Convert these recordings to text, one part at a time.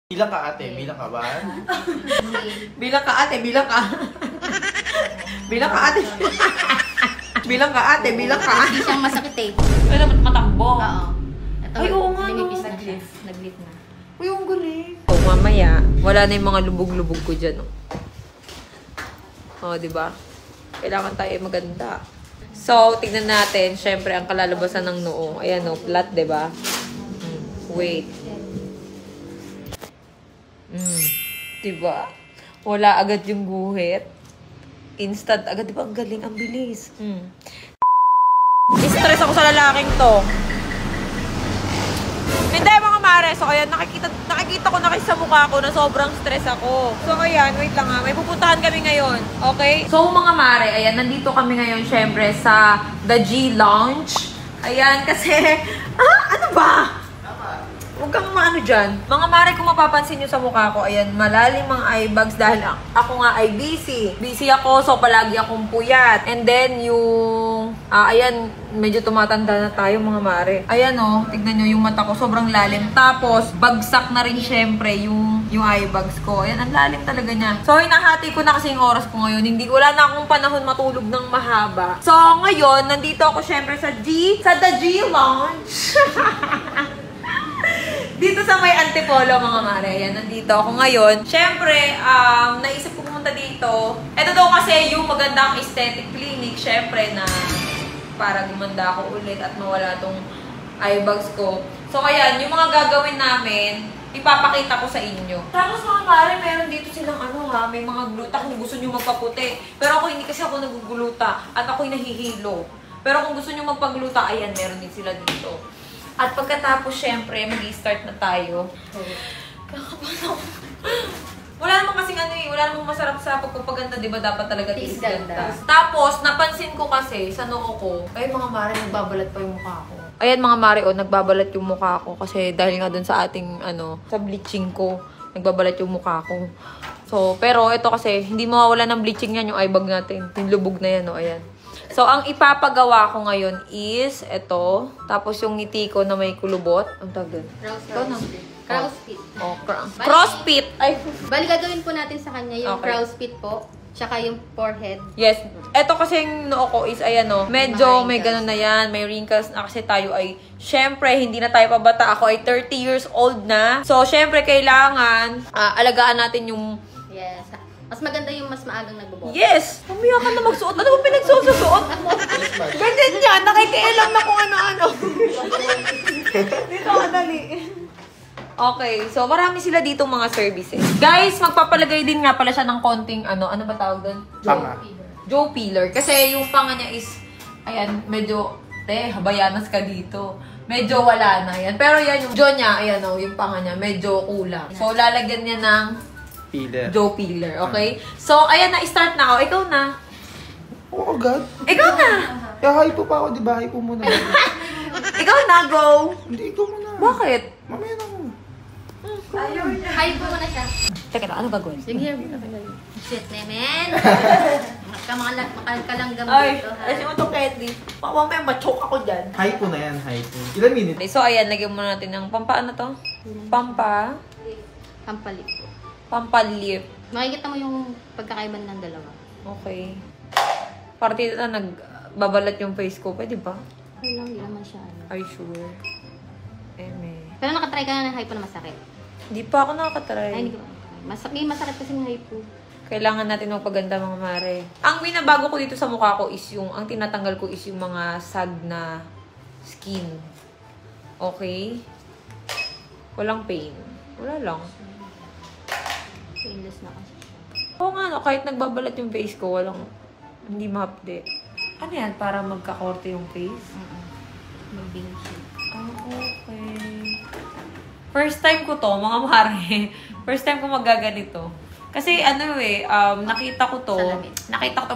Bilang ka ate, bilang ka ba? Bilang ka ate, bilang ka. Bilang ka ate. Bilang ka ate, bilang ka. Hindi siyang masakit eh. Ay, dapat matambo. Oo. Ito, Ay, oo nga, lumipis no. na siya. Nag-lift na. Uy, ang galing. Oh, mamaya, wala na yung mga lubog-lubog ko dyan, oh. Oh, diba? Kailangan tayo maganda. So, tignan natin, syempre, ang kalalabasan ng noo. Ayan, oh, flat, diba? Wait. Diba? Wala agad yung guhit. Instant agad. Diba? Ang galing. Ang bilis. Stress ako sa lalaking to. Hindi, mga mare. So, ayan, nakikita ko na kayo sa mukha ko na sobrang stress ako. So, ayan, wait lang ha. May pupuntahan kami ngayon. Okay? So, mga mare, ayan, nandito kami ngayon, syempre, sa The G Lounge. Ayan, kasi, ano ba? Huwag kang maano dyan. Mga mare, kung mapapansin nyo sa mukha ko, ayan, malalim mga eye bags dahil ako nga ay busy. Busy ako, so palagi akong puyat. And then, yung, ayan, medyo tumatanda na tayo mga mare. Ayan o, tignan nyo yung mata ko, sobrang lalim. Tapos, bagsak na rin syempre yung eye bags ko. Ayan, ang lalim talaga niya. So, hinahati ko na kasi yung oras ko ngayon. Wala na akong panahon matulog ng mahaba. So, ngayon, nandito ako syempre sa The G Lounge. Dito sa may Antipolo, mga mare. Ayan, nandito ako ngayon. Siyempre, naisip ko pumunta dito. Ito daw kasi yung magandang aesthetic clinic. Siyempre, na para gumanda ako ulit at mawala tong eye bags ko. So, ayan, yung mga gagawin namin, ipapakita ko sa inyo. Tapos, mga mare, meron dito silang may mga gluta kung gusto nyo magpaputi. Pero ako, hindi kasi ako naguguluta at ako'y nahihilo. Pero kung gusto nyo magpagluta, ayan, meron din sila dito. At pagkatapos, syempre, mag-i-start na tayo. Kakapano ako. Wala namang kasing wala namang masarap sa pagpapaganda, di ba? Dapat talaga tiis ganda. Tapos, napansin ko kasi sa noo ko, ay mga mare, nagbabalat pa yung mukha ko. Ayan mga mare, nagbabalat yung mukha ko kasi dahil nga dun sa ating, sa bleaching ko, nagbabalat yung mukha ko. So, pero ito kasi, hindi mawawala ng bleaching yan, yung eye bag natin. Yung lubog na yan, ayan. So, ang ipapagawa ko ngayon is ito. Tapos yung ngiti ko na may kulubot. Ang tagal. Crow's-feet. Oh, crossfit. Ay. Bali, gagawin po natin sa kanya yung Okay. crow's-feet po. Tsaka yung forehead. Yes. Ito kasi yung noo ko is, ayan o. Medyo may ganun na yan. May wrinkles na kasi tayo ay, syempre, hindi na tayo pabata. Ako ay 30 years old na. So, syempre, kailangan alagaan natin yung... Yes. Mas maganda yung mas maagang nagboboto. Yes! Umiyak ka na magsuot. Ano ba pinagsusuot mo? Ganyan yan. Nakikialam na kung ano-ano. Dito ka dali. Okay. So, marami sila ditong mga services. Guys, magpapalagay din nga pala siya ng konting ano ba tawag doon? Joe Peeler. Kasi yung panga niya is, ayan, medyo, habayanas ka dito. Medyo wala na yan. Pero yan, yung jaw niya, ayan o, yung panga niya, medyo kulang. So, lalagyan niya ng Joe Peeler, okay? So, ayan na, start na ako. Ikaw na. Oo, agad. Ikaw na. Hypo pa ako, di ba? Hypo muna. Ikaw na, go. Hindi, ikaw muna. Bakit? Mamaya na ako. Hi po na siya. Teka lang, ano gagawin? Sige, shit, nemen. Makakalanggang Ay, dito, ha? kasi mo ito, Ketty. Mamaya ma-choke ako dyan. Hypo na yan, hypo. Ilan minute? Okay, so, ayan, lagyan muna natin ng ano to? Pampalik po. Pampalip. Makikita mo yung pagkakaiba ng dalawa. Okay. Party na nagbabalat yung face ko. Pwede ba? Okay lang, hindi naman siya. Are you sure? Pero nakatry ka na ng hypo na masakit. Hindi pa ako nakatry. Ay, hindi ko. Masakit kasi ng hypo. Kailangan natin magpaganda, mga mare. Ang binabago ko dito sa mukha ko is ang tinatanggal ko is yung mga sag na skin. Okay? Walang pain. Wala lang. Painless na kasi. Oo nga, no, kahit nagbabalat yung face ko, hindi ma-update. Ano yan? Para magkakorte yung face? Mag-binge. Okay. First time ko to, mga mare. First time ko magaganito. Kasi nakita ko to.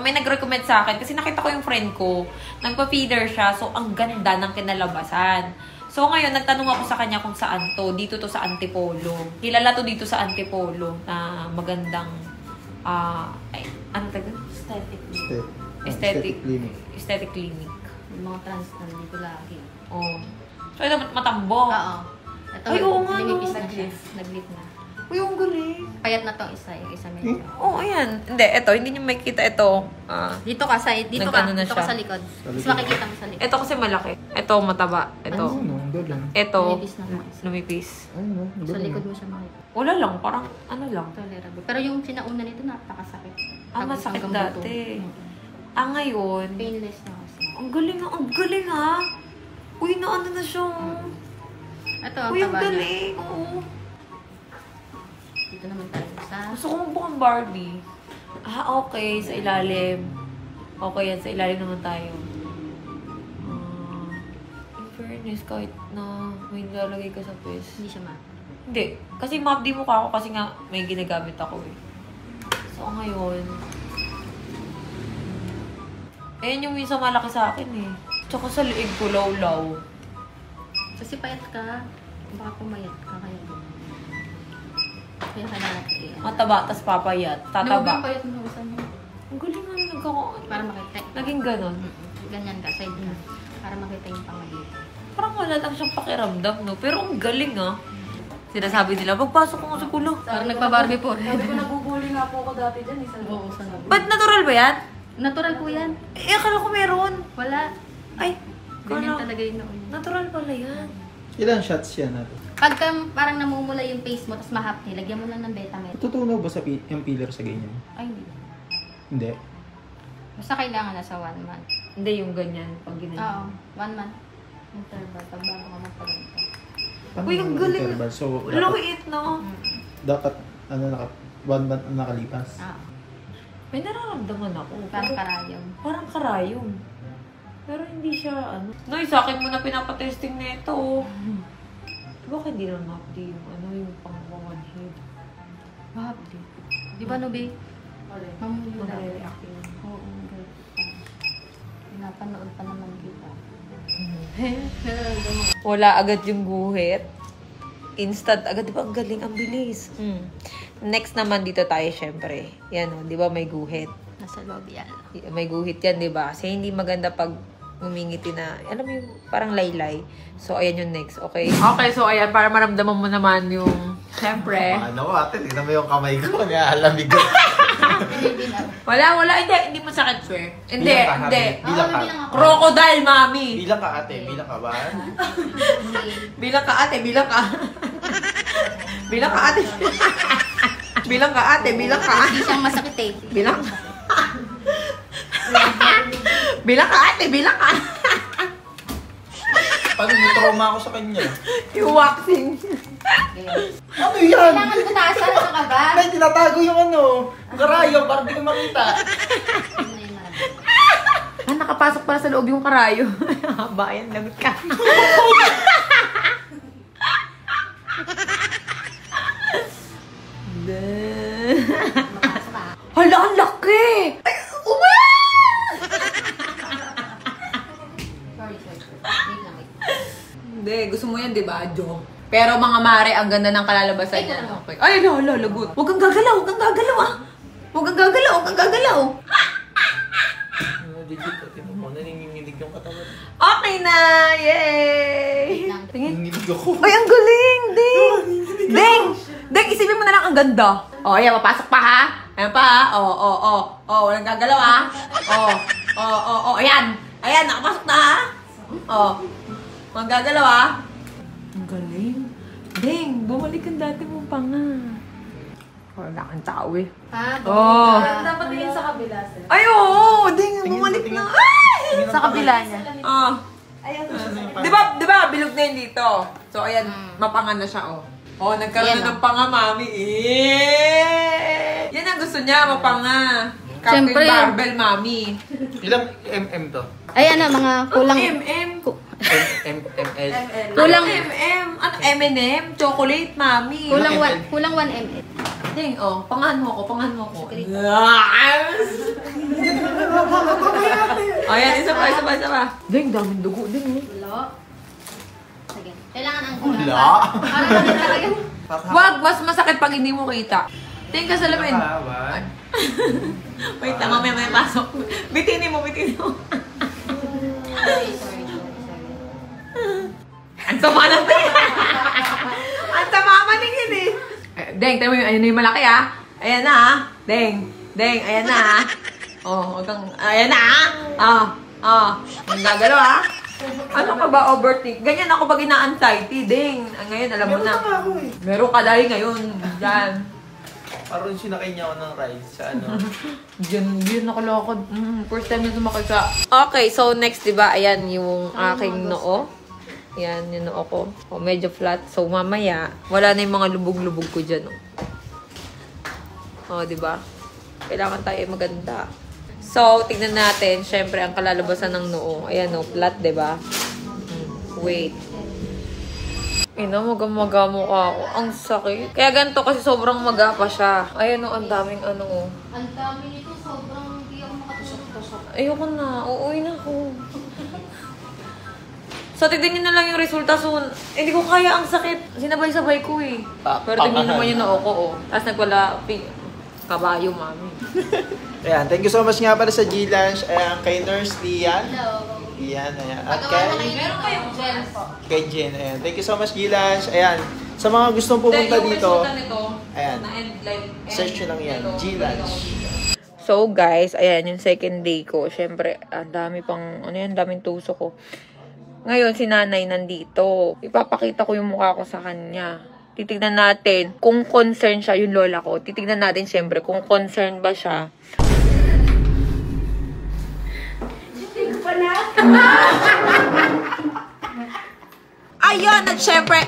May nag-recommend sa akin. Kasi nakita ko yung friend ko. Nagpa-feeder siya. So, ang ganda ng kinalabasan. So, ngayon, nagtanong ako sa kanya kung saan to. Dito to sa Antipolo. Kilala to dito sa Antipolo na magandang, ano tagal? Aesthetic clinic. Yung mga trans na dito lagi. Oh. So, ito matambo. Oo. Ito, Ay, oo nga, lumipis no. na siya. Nag-lift na. Uy, ang galing. Payat na tong isa, yung isa medyo. Oh, ayan. Hindi, ito. Hindi niyo makikita ito. Dito ka sa dito Nag-ano na dito ka siya. sa likod. Mas likod. makikita mo sa likod. Ito kasi malaki. Ito mataba. Ito. Ano, ang galing. Ito. Lumipis na lang isa. Lumipis. Ano, ang Sa galing. likod mo siya makikita. Wala lang. Parang ano lang. Tolerable. Pero yung sinauna nito napakasakit. Tapos Masakit hanggang buto. dati. Ngayon. Painless na kasi. Ang galing nga. Ang galing ha. Uy, naano na siya. Ito ang Uy, ang taba niya. galing. Oo. Dito naman tayo sa... Gusto ko mabukang Barbie. Okay. Sa ilalim. Okay yan. Sa ilalim naman tayo. In fairness, kahit na may nilalagay ka sa pes. Hindi siya Hindi. Kasi map di mukha ako kasi nga may ginagamit ako eh. So, ngayon... Ayan yung minsan malaki sa akin eh. Tsaka sa liig ko, law-law. Kasi payat ka. Baka pumayat ka kaya doon. Kaya kailangan ka iyan. Mataba, tas papayat. Tataba. payat mo sa mo. Ang galing nga na nagkakaon. Para makita. Naging ganon. Ganyan ka, side ka. Para makita yung pangalit. Parang wala lang siyang pakiramdam, no? Pero ang galing ah. Sinasabi nila, magpasok ko nga sa kulo. Parang nagpa-Barbie po. Sabi ko, naguguli nga po ako dati dyan. Isa Oo, sa loob. Ba't natural ba yan? Natural po yan. Akala ko meron. Wala. Ay, Ganyan kala. talaga yung noon. Natural pala yan. Ilan shots yan natin? Pagka parang namumula yung face mo, tapos mahapni, lagyan mo lang ng Betamet. Tutunaw ba sa yung pillar sa ganyan? Ay, hindi. Hindi. Basta kailangan na sa 1 month. Hindi yung ganyan. Pag ginanyan. Oo, 1 month. Interval. Pag bago ka magpaganto. Paano Uy, ang yung galing. interval? So, Lumiit, no? dapat, ano, 1 month na nakalipas. Oo. May nararamdaman ako. Parang karayom. Parang karayom. Pero hindi siya, ano. Noy, sa akin mo na pinapatesting na ito, oh. Bakit hindi naman mapdi yung, yung pang-one head? Mahapdi. Di ba, Nobe? Mamumula. Magre-react yun. Oo, good. Pinapanood pa naman kita. Wala agad yung guhit. Instant agad. Di ba ang galing? Ang bilis. Next naman dito tayo, syempre. Yan, oh, di ba may guhit? Nasa lobby yan. May guhit yan, di ba? Kasi hindi maganda pag ngumingiti na, alam mo yung parang laylay. So, ayan yung next, okay? Okay, so ayan, para maramdaman mo naman yung, syempre. Ano ko ate, tignan mo yung kamay ko, naalamig ko. Wala, hindi masakit, sir. Hindi. Bilang ka. Crocodile, mami. Bilang ka ate, bilang ka ba? Bilang ka, ate, bilang ka. Bilang ka, ate. Bilang ka, ate, bilang ka. Hindi siyang masakit eh. Bilang ka. Bilang ka, ate, bilang ka. Paano may trauma ako sa kanya? Yung waxing. Ano yan? Kailangan ko taasan sa ka ba? May tinatago yung ano, karayo para di ko makita. Nakapasok pala sa loob yung karayo. Bayan, lagot ka. Hala, ang laki! Ay, Sorry. Wait lang, wait. Hindi, gusto mo yan, di ba, Jo? Pero mga mare, ang ganda ng kalalabasan niya. Okay. Ay, lagot. Huwag kang gagalaw, ah. Huwag kang gagalaw. Digit, ate mo, naninginig yung katawan. Okay na! Yay! Tingin. Nanginginig ako. Ay, ang galing! Ding, isipin mo na lang ang ganda. Oh, ayan, mapasok pa ha. Ayan pa ha. Walang gagalaw ha. Ayan. Ayan, nakapasok na ha. Walang gagalaw ha. Ang galing. Ding, bumalik ang dati mong panga. Wala kang tao eh. Ha? Dapat tingin sa kabila, sir. Ay, oo! Ding, bumalik na. Ay! Sa kabila niya. Ayan. Di ba, bilog na yun dito. So, ayan, mapangan na siya, oh. Oh, nagkaroon Ayan, na ng panga, mami. Yan ang gusto niya, mapanga. Captain Siyempre. Barbell, mami. Ilang MM to? Ay, mga kulang. MM. ML. Kulang. MM. Ano, M&M? Chocolate, mami. Kulang 1 ml. Ding, oh, pangahan mo ko. Sige. Ayan, isa pa. Ding, daming dugo, ding. Kulo. Sige. Kailangan ang Wala. Para makita kayo. Wag, mas masakit pag hindi mo kita. Tingin ka sa lamin. Nakawan. Wait lang, mamaya may pasok. Bitinin mo. Sorry. Ang sama na Ang sama maningin eh. Deng, tayo mo yung, ayun na yung malaki ha. Ayan na ha. Deng, ayan na ha. Oh, ayan na ha. Ang gagalo ha. Ano ka ba, overthink? Ganyan ako pag ina-anxiety, Deng. Ngayon, alam mo na. Meron na ako eh. Meron ka dahil ngayon. Diyan. Parang sinakay niya ako ng ride sa ano. Diyan nakalakad. First time na sumakay ka. Okay, so next, diba, ayan yung aking noo. Ayan, yung noo ko. O, medyo flat. So, mamaya, wala na yung mga lubog-lubog ko dyan. O, diba? Kailangan tayo maganda. So, tignan natin. Siyempre, ang kalalabasan ng noo. Ayan, o, flat, diba? Wait. Ina, magamo ka ako. Ang sakit. Kaya ganito kasi sobrang maga pa siya. Ayan o, ang daming ano o. Ang dami nito, sobrang hindi ako makatusok-tusok. Ayoko na. Uuwi na ako. So, tignan nyo na lang yung resulta soon. Hindi ko kaya, ang sakit. Sinabay-sabay ko eh. Pero tignan naman yung noo ko oh. Tapos nagwala, kabayo, mami. Ayan, thank you so much nga pala sa G-Lunch. Ayan, kay Nurse Lian. Hello. Lian, ayan. At Pagawa na kay, meron kayong gel po. kay Jen, ayan. Thank you so much, G-Lunch. Ayan, sa mga gustong pumunta Yung dito, resulta nito, ayan. na end, like, Search nyo lang yan, G-Lunch. So guys, ayan yung second day ko. Syempre, ang dami pang, ano yan, daming tuso ko. Ngayon, si nanay nandito. Ipapakita ko yung mukha ko sa kanya. Titignan natin kung concerned siya, yung lola ko. Titignan natin syempre kung concerned ba siya. Ayun, at syempre,